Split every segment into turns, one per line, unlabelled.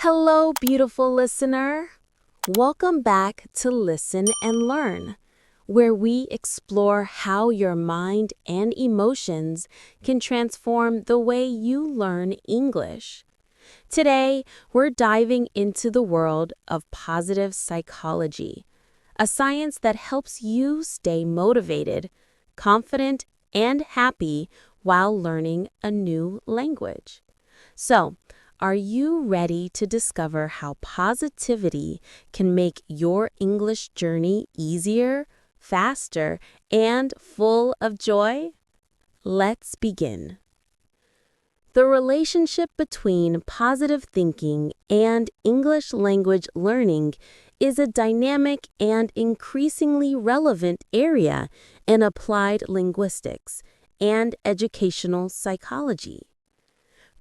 Hello, beautiful listener. Welcome back to Listen and Learn, where we explore how your mind and emotions can transform the way you learn English. Today, we're diving into the world of positive psychology, a science that helps you stay motivated, confident, and happy while learning a new language. So, are you ready to discover how positivity can make your English journey easier, faster, and full of joy? Let's begin. The relationship between positive thinking and English language learning is a dynamic and increasingly relevant area in applied linguistics and educational psychology.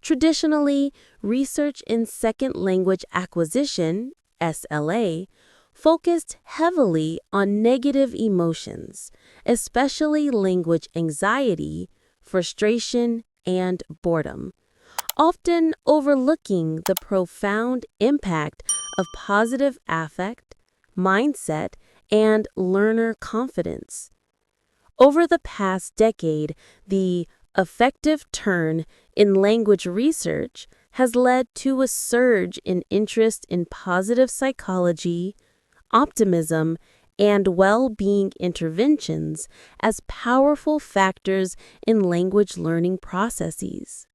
Traditionally, research in second language acquisition, SLA, focused heavily on negative emotions, especially language anxiety, frustration, and boredom, often overlooking the profound impact of positive affect, mindset, and learner confidence. Over the past decade, the effective turn in language research has led to a surge in interest in positive psychology, optimism, and well-being interventions as powerful factors in language learning processes.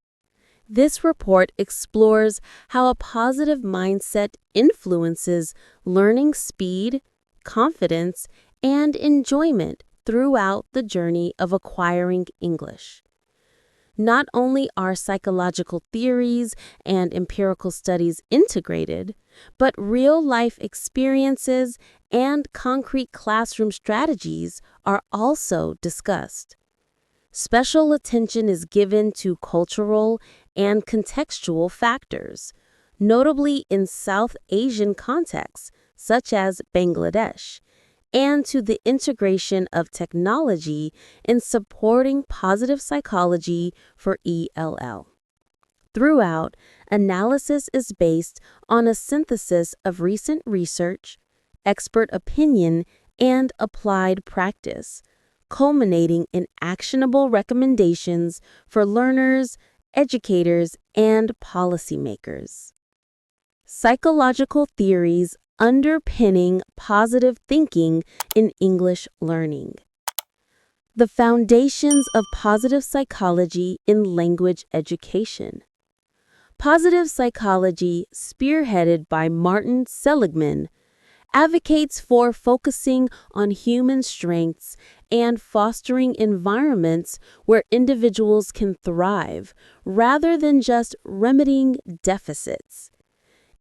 This report explores how a positive mindset influences learning speed, confidence, and enjoyment throughout the journey of acquiring English. Not only are psychological theories and empirical studies integrated, but real-life experiences and concrete classroom strategies are also discussed. Special attention is given to cultural and contextual factors, notably in South Asian contexts, such as Bangladesh, and to the integration of technology in supporting positive psychology for ELL. Throughout, analysis is based on a synthesis of recent research, expert opinion, and applied practice, culminating in actionable recommendations for learners, educators, and policymakers. Psychological theories underpinning positive thinking in English learning. The foundations of positive psychology in language education. Positive psychology, spearheaded by Martin Seligman, advocates for focusing on human strengths and fostering environments where individuals can thrive, rather than just remedying deficits.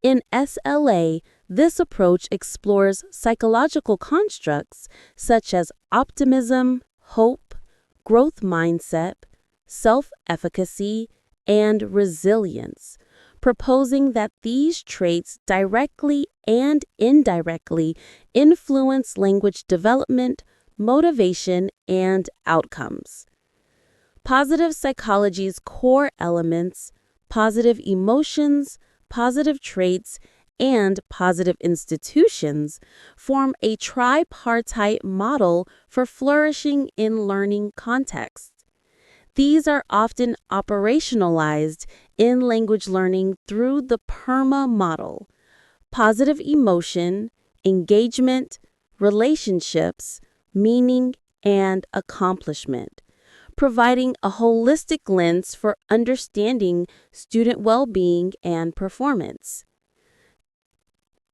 In SLA, this approach explores psychological constructs such as optimism, hope, growth mindset, self-efficacy, and resilience, proposing that these traits directly and indirectly influence language development, motivation, and outcomes. Positive psychology's core elements, positive emotions, positive traits, and positive institutions form a tripartite model for flourishing in learning contexts. These are often operationalized in language learning through the PERMA model: positive emotion, engagement, relationships, meaning, and accomplishment, providing a holistic lens for understanding student well-being and performance.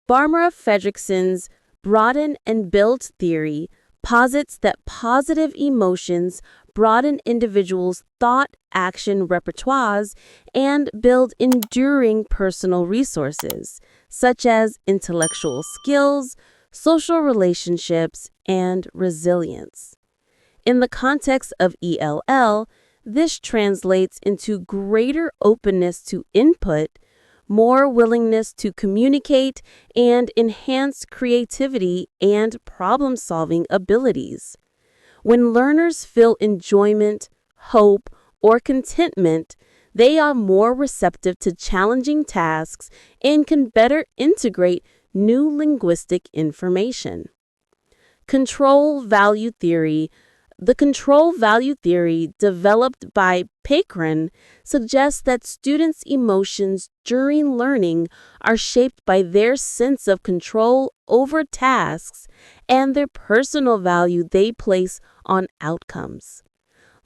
Barbara Fredrickson's broaden and build theory posits that positive emotions broaden individuals' thought-action repertoires and build enduring personal resources, such as intellectual skills, social relationships, and resilience. In the context of ELL, this translates into greater openness to input, more willingness to communicate, and enhanced creativity and problem-solving abilities. When learners feel enjoyment, hope, or contentment, They are more receptive to challenging tasks and can better integrate new linguistic information. Control value theory. The control value theory developed by Pekrin suggests that students' emotions during learning are shaped by their sense of control over tasks and their personal value they place on outcomes.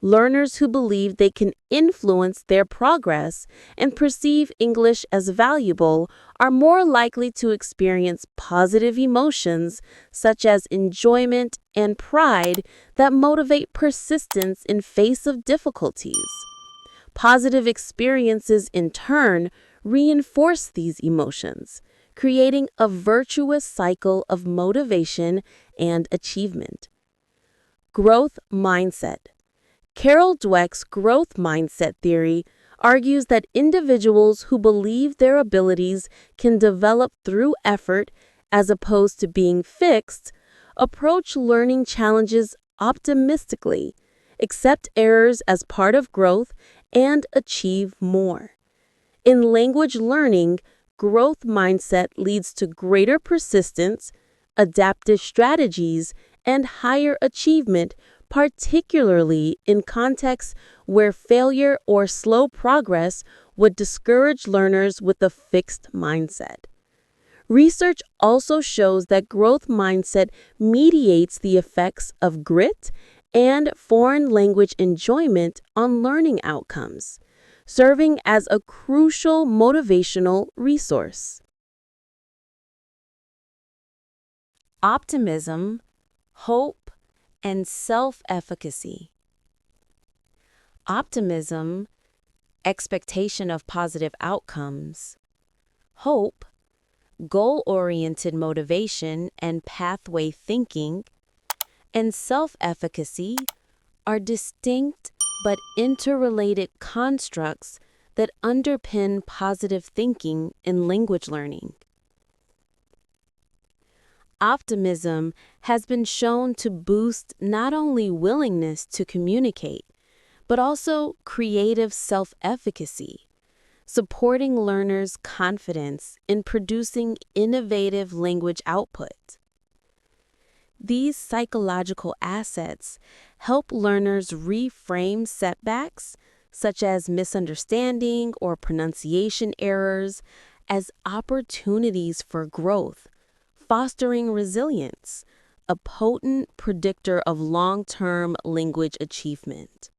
Learners who believe they can influence their progress and perceive English as valuable are more likely to experience positive emotions such as enjoyment and pride that motivate persistence in face of difficulties. Positive experiences, in turn, reinforce these emotions, creating a virtuous cycle of motivation and achievement. Growth mindset. Carol Dweck's growth mindset theory argues that individuals who believe their abilities can develop through effort as opposed to being fixed approach learning challenges optimistically, accept errors as part of growth, and achieve more. In language learning, growth mindset leads to greater persistence, adaptive strategies, and higher achievement, particularly in contexts where failure or slow progress would discourage learners with a fixed mindset. Research also shows that growth mindset mediates the effects of grit and foreign language enjoyment on learning outcomes, serving as a crucial motivational resource. Optimism, hope, and self-efficacy. Optimism, expectation of positive outcomes. Hope, goal-oriented motivation and pathway thinking. And self-efficacy are distinct but interrelated constructs that underpin positive thinking in language learning. Optimism has been shown to boost not only willingness to communicate, but also creative self-efficacy, supporting learners' confidence in producing innovative language output. These psychological assets help learners reframe setbacks, such as misunderstanding or pronunciation errors, as opportunities for growth, fostering resilience, a potent predictor of long-term language achievement.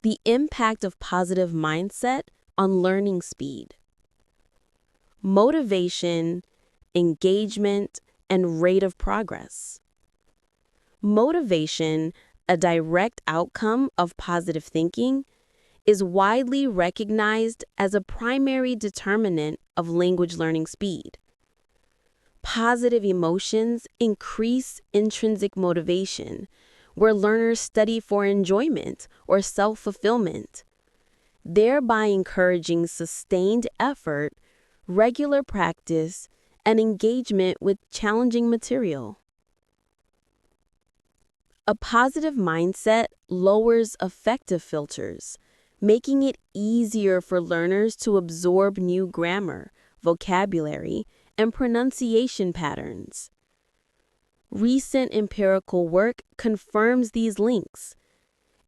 The impact of positive mindset on learning speed. Motivation, engagement, and rate of progress. Motivation, a direct outcome of positive thinking, is widely recognized as a primary determinant of language learning speed. Positive emotions increase intrinsic motivation, where learners study for enjoyment or self-fulfillment, thereby encouraging sustained effort, regular practice, and engagement with challenging material. A positive mindset lowers affective filters, making it easier for learners to absorb new grammar, vocabulary, and pronunciation patterns. Recent empirical work confirms these links.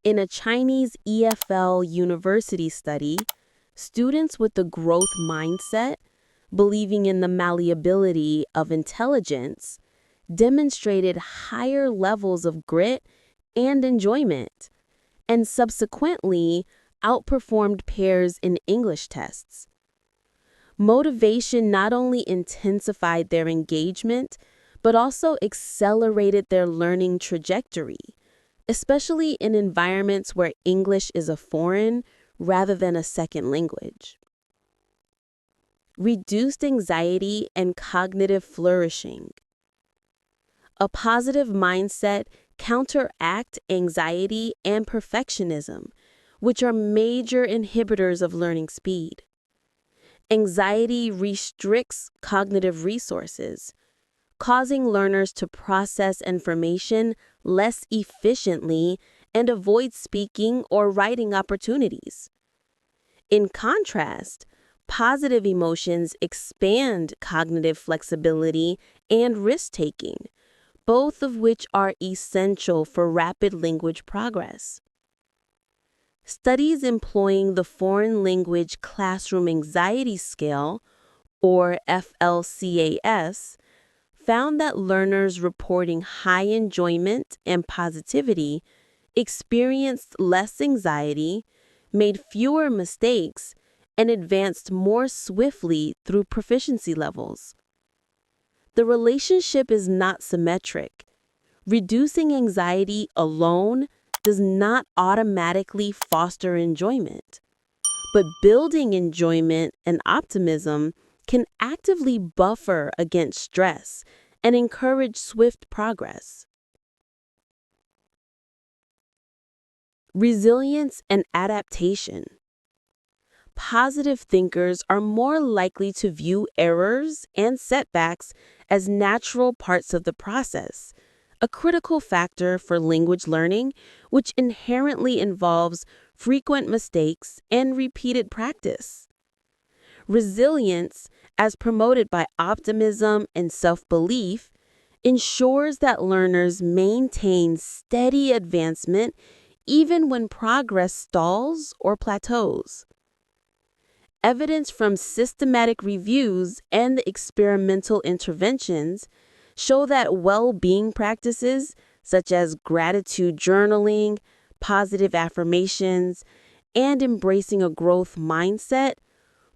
In a Chinese EFL university study, students with the growth mindset, believing in the malleability of intelligence, demonstrated higher levels of grit and enjoyment, and subsequently outperformed peers in English tests. Motivation not only intensified their engagement, but also accelerated their learning trajectory, especially in environments where English is a foreign rather than a second language. Reduced anxiety and cognitive flourishing. A positive mindset counteracts anxiety and perfectionism, which are major inhibitors of learning speed. Anxiety restricts cognitive resources, causing learners to process information less efficiently and avoid speaking or writing opportunities. In contrast, positive emotions expand cognitive flexibility and risk-taking, both of which are essential for rapid language progress. Studies employing the Foreign Language Classroom Anxiety Scale, or FLCAS, found that learners reporting high enjoyment and positivity experienced less anxiety, made fewer mistakes, and advanced more swiftly through proficiency levels. The relationship is not symmetric. Reducing anxiety alone does not automatically foster enjoyment, but building enjoyment and optimism can actively buffer against stress and encourage swift progress. Resilience and adaptation. Positive thinkers are more likely to view errors and setbacks as natural parts of the process, a critical factor for language learning, which inherently involves frequent mistakes and repeated practice. Resilience, as promoted by optimism and self-belief, ensures that learners maintain steady advancement even when progress stalls or plateaus. Evidence from systematic reviews and experimental interventions show that well-being practices such as gratitude journaling, positive affirmations, and embracing a growth mindset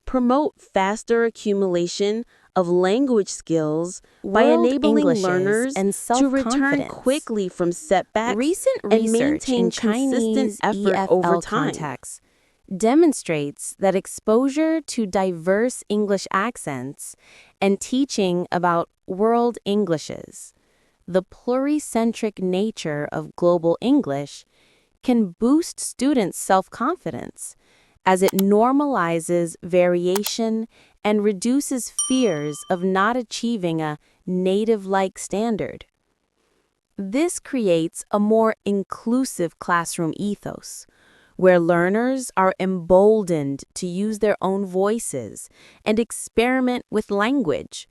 promote faster accumulation of language skills by enabling learners to return quickly from setbacks
Recent
and
research in
maintain consistent
Chinese
effort over
EFL
time.
contexts demonstrates that exposure to diverse English accents and teaching about world Englishes, the pluricentric nature of global English, can boost students' self-confidence as it normalizes variation and reduces fears of not achieving a native-like standard. This creates a more inclusive classroom ethos, where learners are emboldened to use their own voices and experiment with language,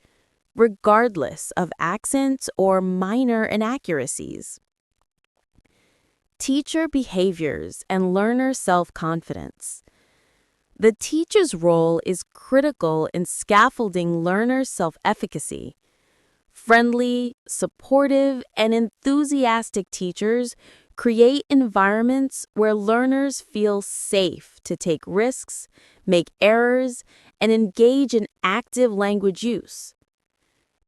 regardless of accents or minor inaccuracies. Teacher behaviors and learner self-confidence. The teacher's role is critical in scaffolding learner self-efficacy. Friendly, supportive, and enthusiastic teachers create environments where learners feel safe to take risks, make errors, and engage in active language use.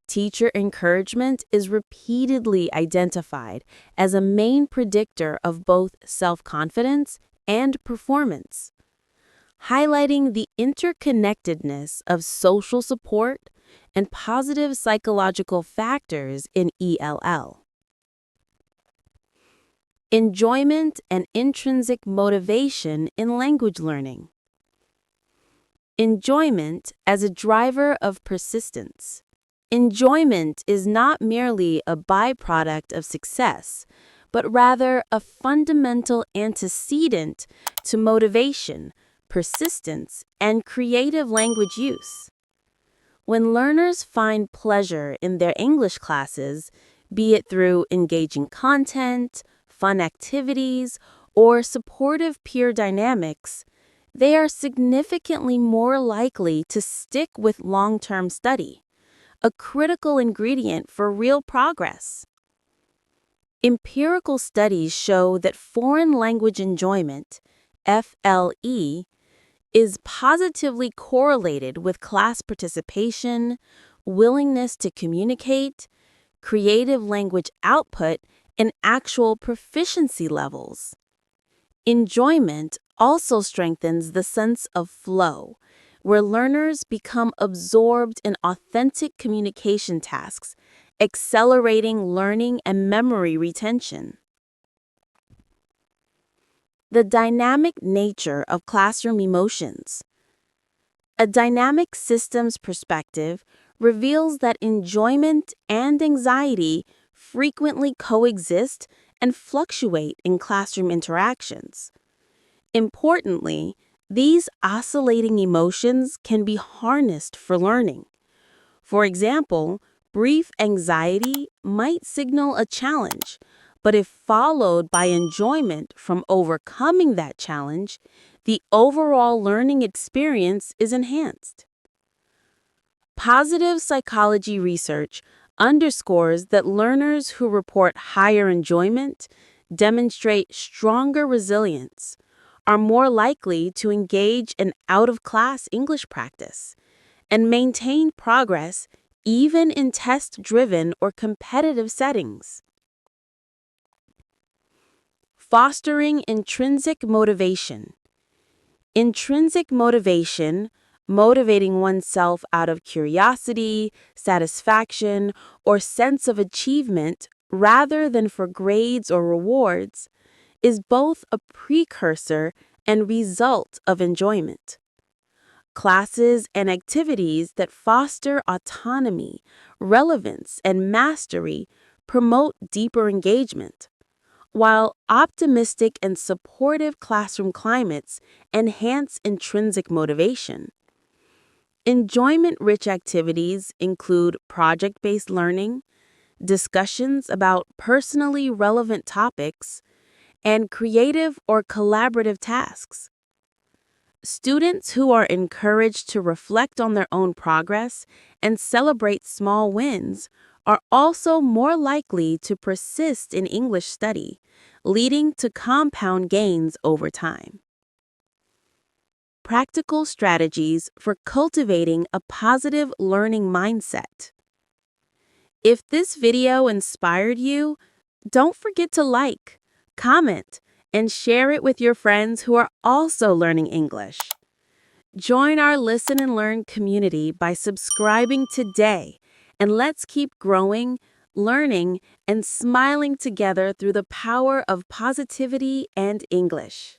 Teacher encouragement is repeatedly identified as a main predictor of both self-confidence and performance, highlighting the interconnectedness of social support and positive psychological factors in ELL. Enjoyment and intrinsic motivation in language learning. Enjoyment as a driver of persistence. Enjoyment is not merely a byproduct of success, but rather a fundamental antecedent to motivation, persistence, and creative language use. When learners find pleasure in their English classes, be it through engaging content, fun activities, or supportive peer dynamics, they are significantly more likely to stick with long-term study, a critical ingredient for real progress. Empirical studies show that foreign language enjoyment, FLE, is positively correlated with class participation, willingness to communicate, creative language output, and actual proficiency levels. Enjoyment also strengthens the sense of flow, where learners become absorbed in authentic communication tasks, accelerating learning and memory retention. The dynamic nature of classroom emotions. A dynamic systems perspective reveals that enjoyment and anxiety frequently coexist
and fluctuate in classroom interactions. Importantly, these oscillating emotions can be harnessed for learning. For example, brief anxiety might signal a challenge, but if followed by enjoyment from overcoming that challenge, the overall learning experience is enhanced. Positive psychology research underscores that learners who report higher enjoyment demonstrate stronger resilience, are more likely to engage in out-of-class English practice, and maintain progress even in test-driven or competitive settings. Fostering intrinsic motivation. Intrinsic motivation, motivating oneself out of curiosity, satisfaction, or sense of achievement rather than for grades or rewards, is both a precursor and result of enjoyment. Classes and activities that foster autonomy, relevance, and mastery promote deeper engagement, while optimistic and supportive classroom climates enhance intrinsic motivation. Enjoyment-rich activities include project-based learning, discussions about personally relevant topics, and creative or collaborative tasks. Students who are encouraged to reflect on their own progress and celebrate small wins are also more likely to persist in English study, leading to compound gains over time. Practical strategies for cultivating a positive learning mindset. If this video inspired you, don't forget to like, comment, and share it with your friends who are also learning English. Join our Listen and Learn community by subscribing today, and let's keep growing, learning, and smiling together through the power of positivity and English.